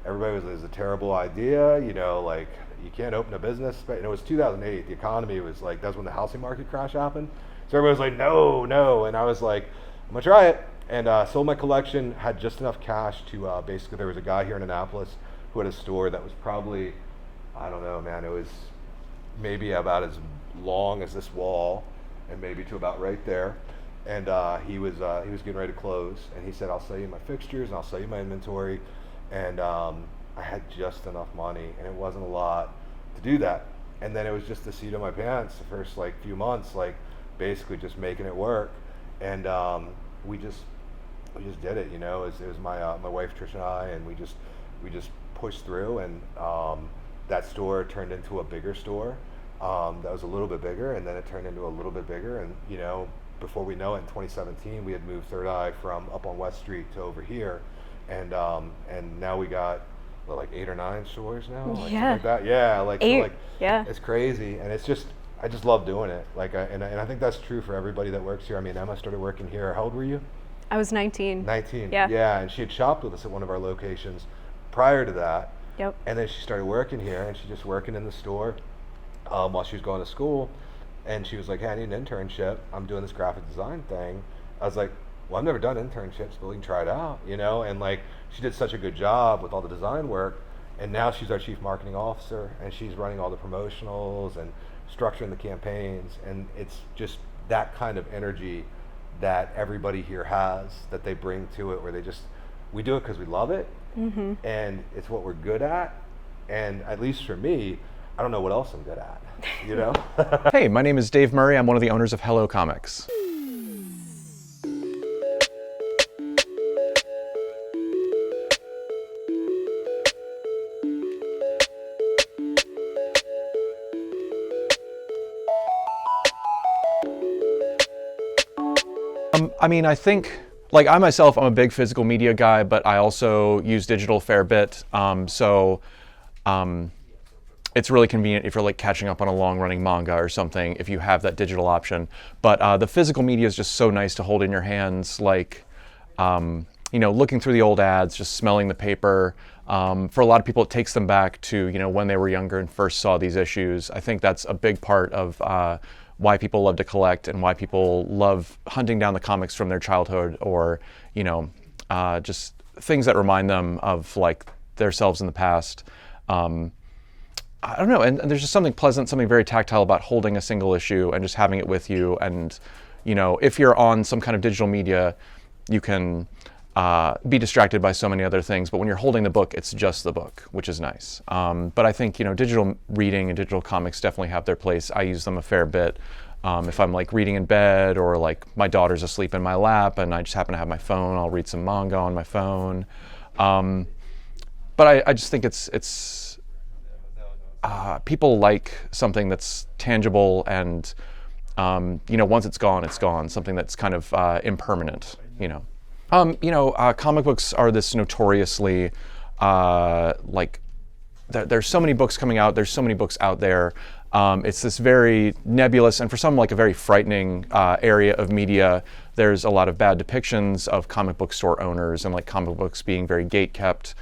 Everybody was like, it's a terrible idea, you know, like you can't open a business. And it was 2008. The economy was like, that's when the housing market crash happened. So everybody was like, no, and I was like, I'm gonna try it. And sold my collection, had just enough cash to basically, there was a guy here in Annapolis who had a store that was probably, I don't know, man, it was maybe about as long as this wall, and maybe to about right there, and he was getting ready to close, and he said, I'll sell you my fixtures and I'll sell you my inventory, And I had just enough money, and it wasn't a lot to do that. And then it was just the seat of my pants the first like few months, like basically just making it work. And we just did it, you know. It was my wife Trish and I, and we just pushed through, and that store turned into a bigger store that was a little bit bigger, and then it turned into a little bit bigger, and you know, before we know it, in 2017 we had moved Third Eye from up on West Street to over here, and now we got like 8 or 9 stores now, like, yeah, like that. Yeah, like 8. So like, yeah, it's crazy, and it's just, I just love doing it. Like, and I think that's true for everybody that works here. I mean, Emma started working here. How old were you? I was 19. 19. Yeah. Yeah, and she had shopped with us at one of our locations prior to that. Yep. And then she started working here, and she's just working in the store while she was going to school. And she was like, hey, I need an internship. I'm doing this graphic design thing. I was like, well, I've never done internships, but we can try it out, you know? And like, she did such a good job with all the design work. And now she's our chief marketing officer, and she's running all the promotionals and structuring the campaigns. And it's just that kind of energy that everybody here has, that they bring to it, where we do it because we love it, and it's what we're good at. And at least for me, I don't know what else I'm good at, you know? Hey, my name is Dave Murray. I'm one of the owners of Hello Comics. I mean, I think, like, I myself, I'm a big physical media guy, but I also use digital a fair bit. It's really convenient if you're like catching up on a long-running manga or something, if you have that digital option. But the physical media is just so nice to hold in your hands, like, you know, looking through the old ads, just smelling the paper. For a lot of people, it takes them back to, you know, when they were younger and first saw these issues. I think that's a big part of why people love to collect and why people love hunting down the comics from their childhood, or, you know, just things that remind them of like themselves in the past. I don't know, and there's just something pleasant, something very tactile about holding a single issue and just having it with you. And, you know, if you're on some kind of digital media, you can be distracted by so many other things, but when you're holding the book, it's just the book, which is nice. But I think, you know, digital reading and digital comics definitely have their place. I use them a fair bit. If I'm like reading in bed, or like my daughter's asleep in my lap and I just happen to have my phone, I'll read some manga on my phone. But I just think it's people like something that's tangible and, you know, once it's gone, something that's kind of impermanent, you know. Comic books are this notoriously, like, there's so many books coming out, there's so many books out there. It's this very nebulous, and for some, like a very frightening area of media. There's a lot of bad depictions of comic book store owners and like comic books being very gate-kept.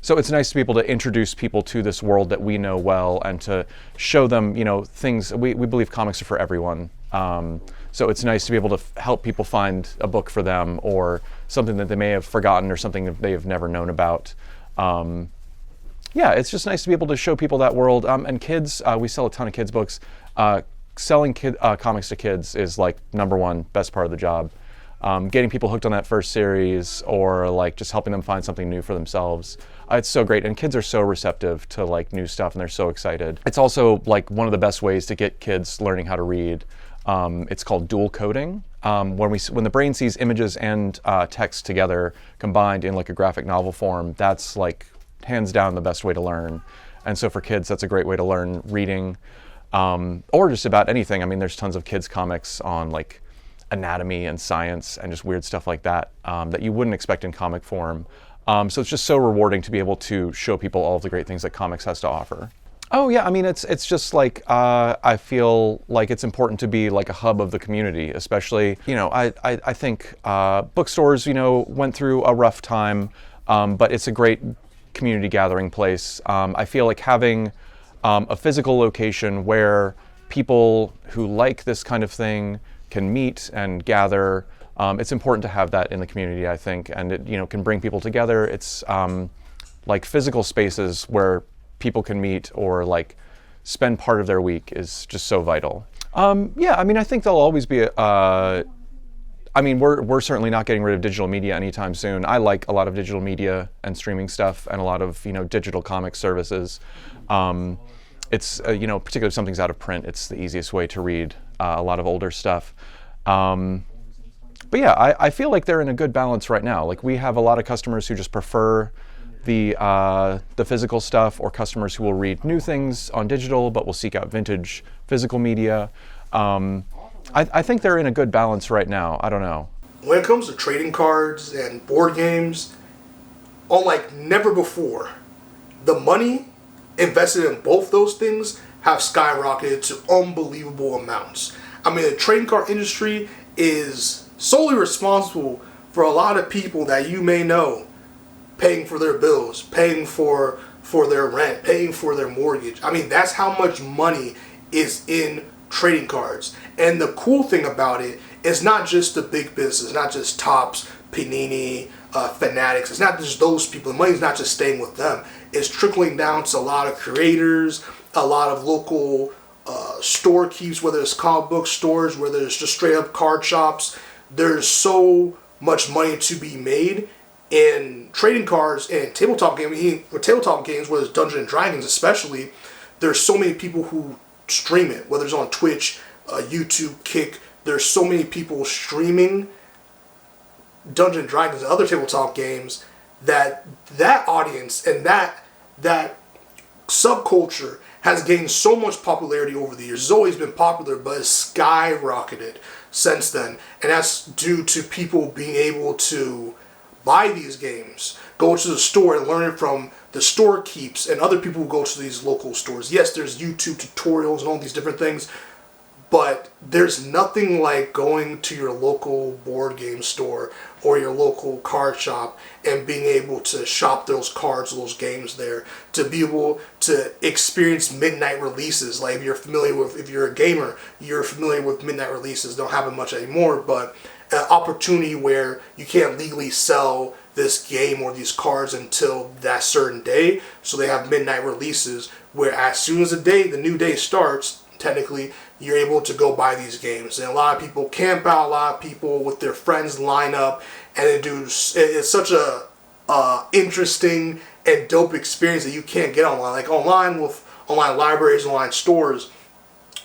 So it's nice to be able to introduce people to this world that we know well and to show them, you know, things. We believe comics are for everyone. So it's nice to be able to help people find a book for them, or something that they may have forgotten, or something that they have never known about. Yeah, it's just nice to be able to show people that world. And kids, we sell a ton of kids books. Selling comics to kids is like #1 best part of the job. Getting people hooked on that first series, or like just helping them find something new for themselves. It's so great, and kids are so receptive to like new stuff, and they're so excited. It's also like one of the best ways to get kids learning how to read. It's called dual coding. When the brain sees images and text together, combined in like a graphic novel form, that's like hands down the best way to learn. And so for kids, that's a great way to learn reading, or just about anything. I mean, there's tons of kids comics on like anatomy and science and just weird stuff like that, that you wouldn't expect in comic form. So it's just so rewarding to be able to show people all of the great things that comics has to offer. Oh yeah, I mean, it's just like, I feel like it's important to be like a hub of the community, especially, you know, I think bookstores, you know, went through a rough time, but it's a great community gathering place. I feel like having a physical location where people who like this kind of thing can meet and gather. It's important to have that in the community, I think, and it, you know, can bring people together. It's like physical spaces where people can meet or like spend part of their week is just so vital. Yeah, I mean, I think there'll always be I mean, we're certainly not getting rid of digital media anytime soon. I like a lot of digital media and streaming stuff, and a lot of digital comic services. It's particularly if something's out of print, it's the easiest way to read a lot of older stuff. But yeah, I feel like they're in a good balance right now. Like, we have a lot of customers who just prefer the physical stuff, or customers who will read new things on digital but will seek out vintage physical media. I think they're in a good balance right now. I don't know. When it comes to trading cards and board games, unlike never before, the money invested in both those things have skyrocketed to unbelievable amounts. I mean, the trading card industry is solely responsible for a lot of people that you may know paying for their bills, paying for their rent, paying for their mortgage. I mean, that's how much money is in trading cards. And the cool thing about it is not just the big business, not just Topps, Panini, Fanatics. It's not just those people. The money's not just staying with them. It's trickling down to a lot of creators, a lot of local store keeps, whether it's comic book stores, whether it's just straight up card shops. There's so much money to be made in trading cards and tabletop games. With tabletop games, whether it's Dungeons and Dragons especially, there's so many people who stream it, whether it's on Twitch, YouTube, Kick. There's so many people streaming Dungeons and Dragons and other tabletop games that audience and that subculture has gained so much popularity over the years. It's always been popular, but it's skyrocketed since then. And that's due to people being able to buy these games, go to the store and learn it from the store keeps and other people who go to these local stores. Yes, there's YouTube tutorials and all these different things, but there's nothing like going to your local board game store or your local card shop and being able to shop those cards, those games there, to be able to experience midnight releases. Like, if you're a gamer, you're familiar with midnight releases. Don't happen much anymore, but an opportunity where you can't legally sell this game or these cards until that certain day. So they have midnight releases where as soon as the new day starts, technically, you're able to go buy these games. And a lot of people camp out, a lot of people with their friends line up, and it's such a interesting and dope experience that you can't get online. Like online with online libraries, online stores,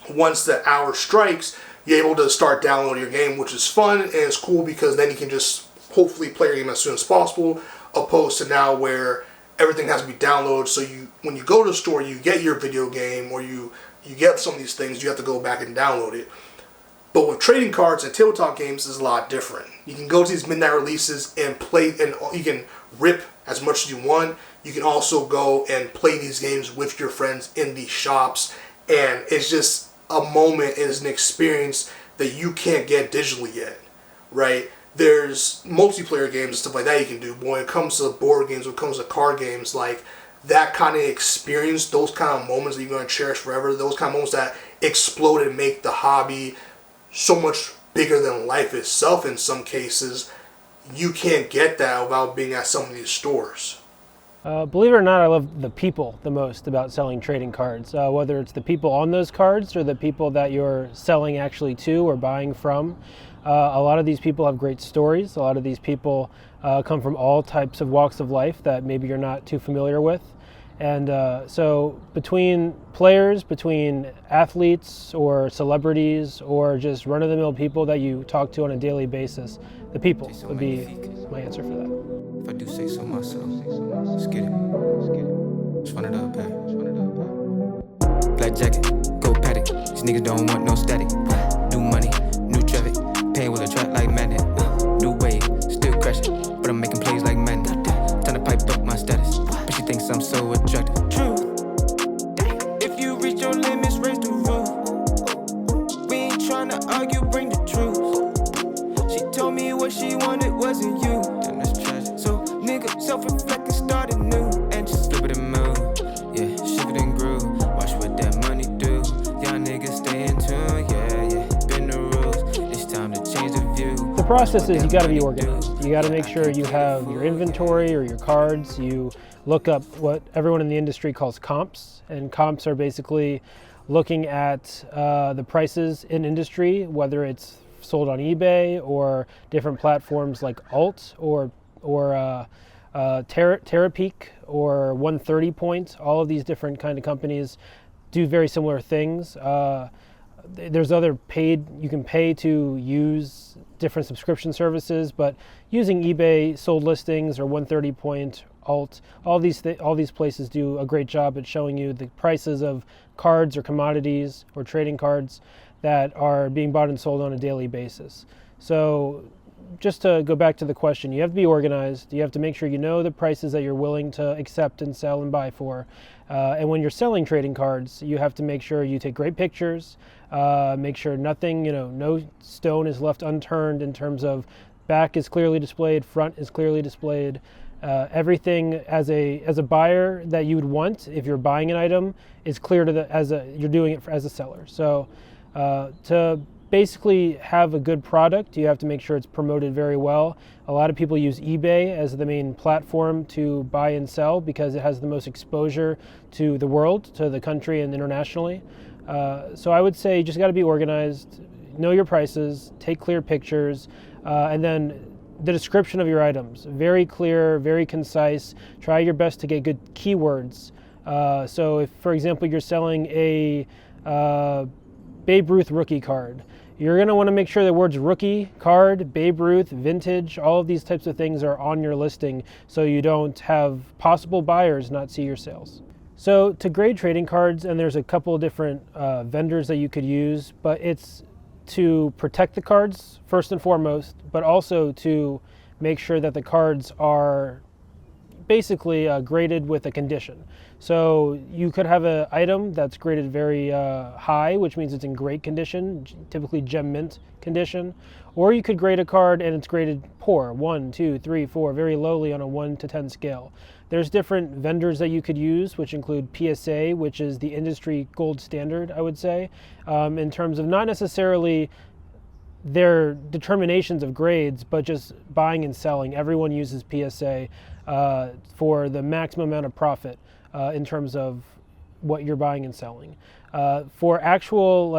once the hour strikes, you're able to start downloading your game, which is fun, and it's cool because then you can just hopefully play your game as soon as possible, opposed to now where everything has to be downloaded. So when you go to the store, you get your video game, or you get some of these things, you have to go back and download it. But with trading cards and tabletop games, it's a lot different. You can go to these midnight releases and play, and you can rip as much as you want. You can also go and play these games with your friends in these shops, and it's just a moment, it's an experience that you can't get digitally yet, right? There's multiplayer games and stuff like that you can do, but when it comes to board games, when it comes to card games, like that kind of experience, those kind of moments that you're going to cherish forever, those kind of moments that explode and make the hobby so much bigger than life itself in some cases, you can't get that without being at some of these stores. Believe it or not, I love the people the most about selling trading cards, whether it's the people on those cards or the people that you're selling actually to or buying from. A lot of these people have great stories. A lot of these people come from all types of walks of life that maybe you're not too familiar with. And so between players, between athletes or celebrities or just run-of-the-mill people that you talk to on a daily basis, the people would be my answer for that. If I do say so myself, let's get it. Let's run it up, back. Black jacket, gold paddock. These niggas don't want no static. New money, new traffic. Pain will attract like magnet. New wave, still crashing, but I'm making plays like magnet. Time to pipe up my status, but she thinks I'm so attractive. True. If you reach your limits, raise the roof. We ain't trying to argue, bring the truth. She told me what she wanted wasn't you. Damn, that's tragic. So nigga, self-reflect and start anew, and just flip it and move. Yeah, shift it and groove. Watch what that money do. Y'all niggas stay in tune. Yeah, bend the rules. It's time to change the view. The process is you got to be organized. You got to make sure you have your inventory or your cards. You look up what everyone in the industry calls comps, and comps are basically looking at the prices in industry, whether it's sold on eBay or different platforms like Alt or Terapeak or 130 Point. All of these different kind of companies do very similar things. There's other you can pay to use different subscription services, but using eBay sold listings or 130 Point, Alt, all these places do a great job at showing you the prices of cards or commodities or trading cards that are being bought and sold on a daily basis. So just to go back to the question, you have to be organized. You have to make sure you know the prices that you're willing to accept and sell and buy for. And when you're selling trading cards, you have to make sure you take great pictures, make sure nothing, no stone is left unturned in terms of back is clearly displayed, front is clearly displayed. Everything as a buyer that you would want if you're buying an item is clear to you're doing it as a seller. So to basically have a good product, you have to make sure it's promoted very well. A lot of people use eBay as the main platform to buy and sell because it has the most exposure to the world, to the country, and internationally. So I would say you just got to be organized, know your prices, take clear pictures, and then the description of your items, very clear, very concise. Try your best to get good keywords. So if, for example, you're selling a Babe Ruth rookie card, you're going to want to make sure the words rookie, card, Babe Ruth, vintage, all of these types of things are on your listing so you don't have possible buyers not see your sales. So to grade trading cards, and there's a couple of different vendors that you could use, but it's to protect the cards first and foremost, but also to make sure that the cards are basically graded with a condition. So you could have an item that's graded very high, which means it's in great condition, typically gem mint condition, or you could grade a card and it's graded poor, 1, 2, 3, 4, very lowly on a 1 to 10 scale. There's different vendors that you could use, which include PSA, which is the industry gold standard, I would say, in terms of not necessarily their determinations of grades, but just buying and selling. Everyone uses PSA for the maximum amount of profit in terms of what you're buying and selling. For actual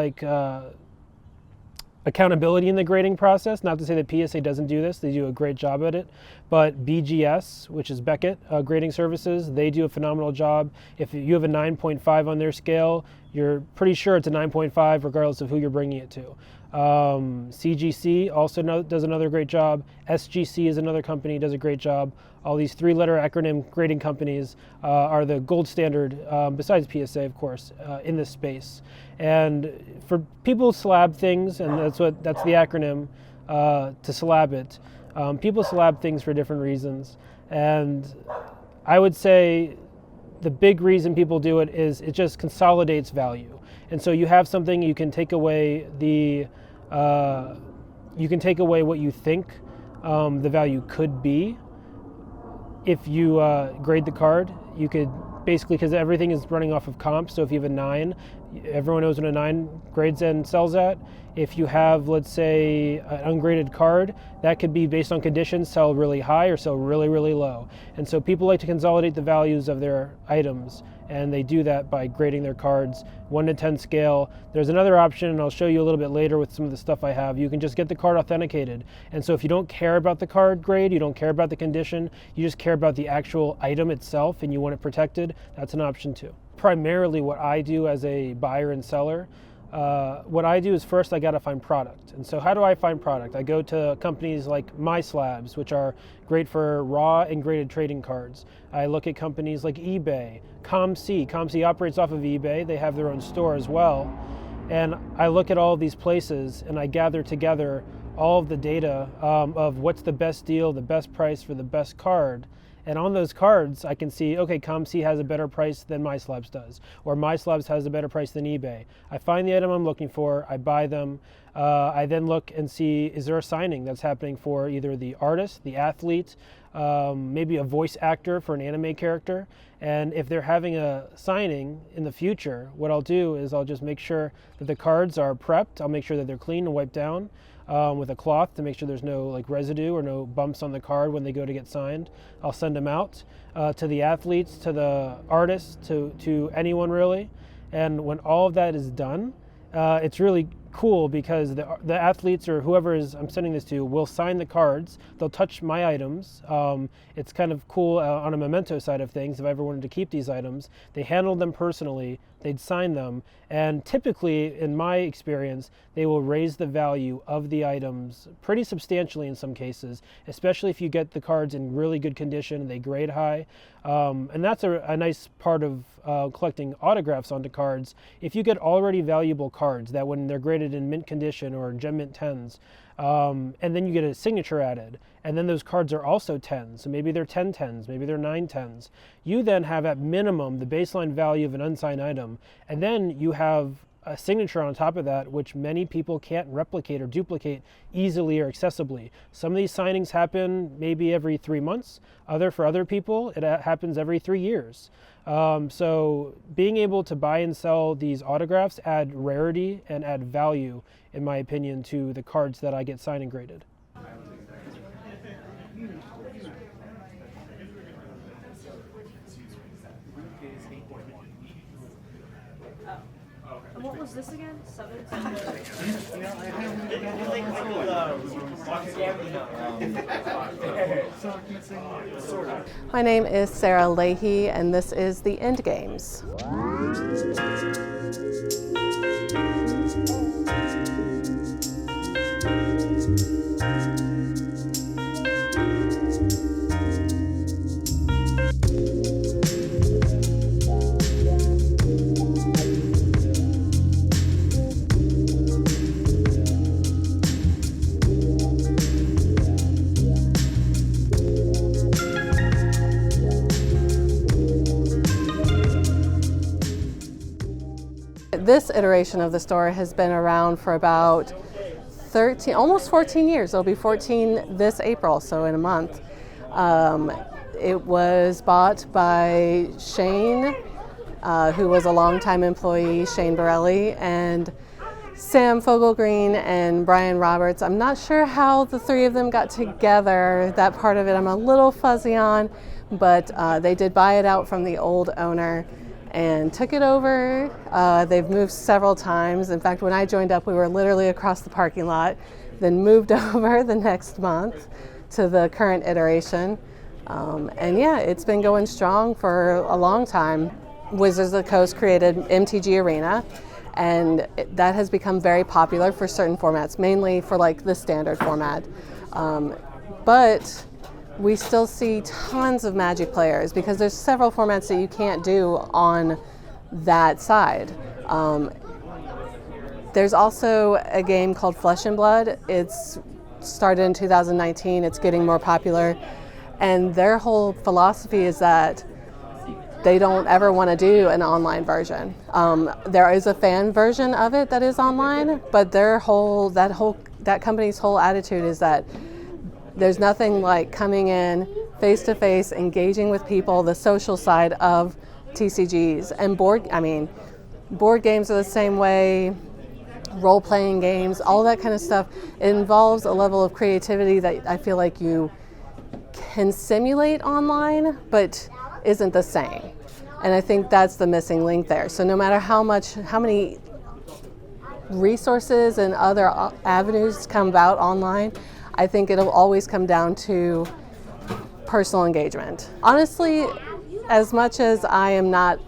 accountability in the grading process, not to say that PSA doesn't do this, they do a great job at it, but BGS, which is Beckett Grading Services, they do a phenomenal job. If you have a 9.5 on their scale, you're pretty sure it's a 9.5 regardless of who you're bringing it to. CGC also does another great job. SGC is another company, does a great job. All these three-letter acronym grading companies are the gold standard, besides PSA, of course, in this space. And for people slab things, and that's the acronym to slab it. People slab things for different reasons, and I would say the big reason people do it is it just consolidates value. And so you have something, you can take away what you think the value could be. If you grade the card, you could basically, because everything is running off of comp, so if you have a 9, everyone knows what a 9 grades and sells at. If you have, let's say, an ungraded card, that could be based on conditions, sell really high or sell really, really low. And so people like to consolidate the values of their items, and they do that by grading their cards 1 to 10 scale. There's another option, and I'll show you a little bit later with some of the stuff I have. You can just get the card authenticated. And so if you don't care about the card grade, you don't care about the condition, you just care about the actual item itself and you want it protected, that's an option too. Primarily what I do as a buyer and seller, what I do is first I gotta find product. And so how do I find product? I go to companies like MySlabs, which are great for raw and graded trading cards. I look at companies like eBay, ComC. ComC operates off of eBay. They have their own store as well. And I look at all of these places and I gather together all of the data of what's the best deal, the best price for the best card. And on those cards, I can see, okay, ComC has a better price than MySlabs does, or MySlabs has a better price than eBay. I find the item I'm looking for, I buy them. I then look and see, is there a signing that's happening for either the artist, the athlete, maybe a voice actor for an anime character. And if they're having a signing in the future, what I'll do is I'll just make sure that the cards are prepped. I'll make sure that they're clean and wiped down with a cloth to make sure there's no residue or no bumps on the card when they go to get signed. I'll send them out to the athletes, to the artists, to anyone really. And when all of that is done, it's really cool because the athletes or whoever I'm sending this to will sign the cards. They'll touch my items. It's kind of cool on a memento side of things. If I ever wanted to keep these items, they handled them personally. They'd sign them, and typically, in my experience, they will raise the value of the items pretty substantially in some cases, especially if you get the cards in really good condition and they grade high. And that's a nice part of collecting autographs onto cards. If you get already valuable cards that when they're graded in mint condition or gem mint 10s, and then you get a signature added, and then those cards are also 10s, so maybe they're 10 10s, maybe they're 9 10s. You then have at minimum the baseline value of an unsigned item, and then you have a signature on top of that, which many people can't replicate or duplicate easily or accessibly. Some of these signings happen maybe every 3 months. For other people, it happens every 3 years. So being able to buy and sell these autographs add rarity and add value, in my opinion, to the cards that I get signed and graded. What was this again? 7? My name is Sarah Leahy, and this is the End Games. This iteration of the store has been around for about 13, almost 14 years. It'll be 14 this April, so in a month. It was bought by Shane, who was a longtime employee, Shane Borelli, and Sam Fogelgreen and Brian Roberts. I'm not sure how the three of them got together. That part of it I'm a little fuzzy on, but they did buy it out from the old owner and took it over. They've moved several times. In fact, when I joined up, we were literally across the parking lot, then moved over the next month to the current iteration. And yeah, it's been going strong for a long time. Wizards of the Coast created MTG Arena, and that has become very popular for certain formats, mainly for like the standard format. But we still see tons of Magic players because there's several formats that you can't do on that side. There's also a game called Flesh and Blood. It's started in 2019. It's getting more popular. And their whole philosophy is that they don't ever want to do an online version. There is a fan version of it that is online, but that company's whole attitude is that there's nothing like coming in face-to-face, engaging with people, the social side of TCGs. And board games are the same way, role-playing games, all that kind of stuff. It involves a level of creativity that I feel like you can simulate online, but isn't the same. And I think that's the missing link there. So no matter how many resources and other avenues come about online, I think it'll always come down to personal engagement. Honestly, as much as I am not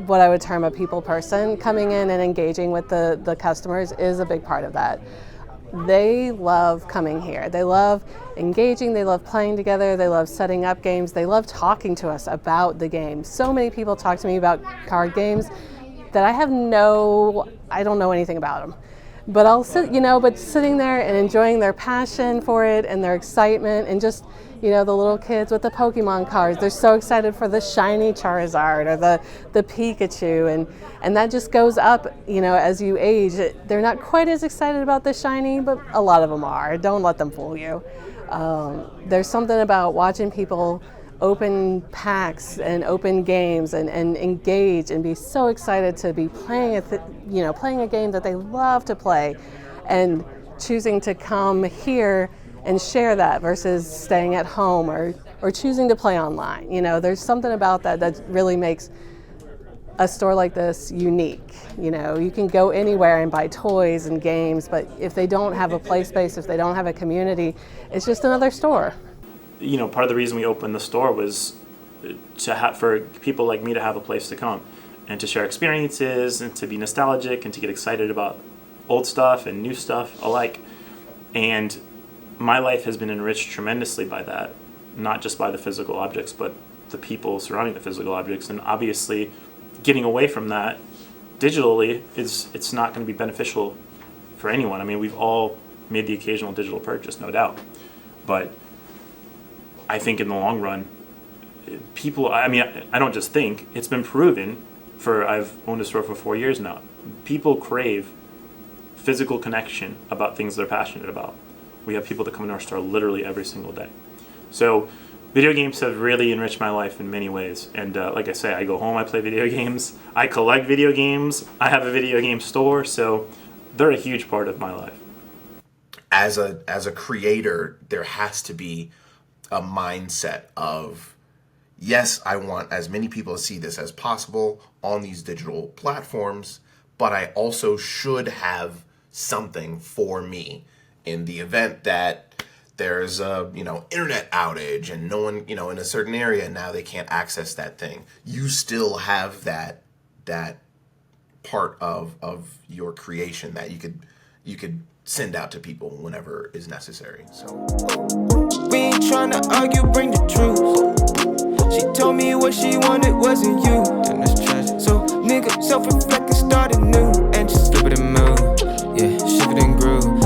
what I would term a people person, coming in and engaging with the customers is a big part of that. They love coming here. They love engaging, they love playing together, they love setting up games, they love talking to us about the games. So many people talk to me about card games that I don't know anything about them. But I'll sitting there and enjoying their passion for it and their excitement, and just, the little kids with the Pokemon cards, they're so excited for the shiny Charizard or the Pikachu, and that just goes up, as you age. They're not quite as excited about the shiny, but a lot of them are. Don't let them fool you. There's something about watching people open packs and open games and engage and be so excited to be playing playing a game that they love to play, and choosing to come here and share that versus staying at home or choosing to play online. There's something about that really makes a store like this unique. You know, you can go anywhere and buy toys and games, but if they don't have a play space, if they don't have a community, it's just another store. You know, part of the reason we opened the store was for people like me to have a place to come and to share experiences and to be nostalgic and to get excited about old stuff and new stuff alike. And my life has been enriched tremendously by that, not just by the physical objects, but the people surrounding the physical objects. And obviously, getting away from that digitally it's not going to be beneficial for anyone. I mean, we've all made the occasional digital purchase, no doubt, but I think in the long run, people, I mean, I don't just think, it's been proven I've owned a store for 4 years now. People crave physical connection about things they're passionate about. We have people that come into our store literally every single day. So video games have really enriched my life in many ways. And like I say, I go home, I play video games, I collect video games, I have a video game store, so they're a huge part of my life. As a creator, there has to be a mindset of, yes, I want as many people to see this as possible on these digital platforms, but I also should have something for me in the event that there's a, internet outage and no one, in a certain area, now they can't access that thing. You still have that part of your creation that you could send out to people whenever is necessary. So we ain't trying to argue, bring the truth. She told me what she wanted wasn't you. Then that's tragic. So nigga, self-reflect and start anew and just flip it and move. Yeah, shift it and groove.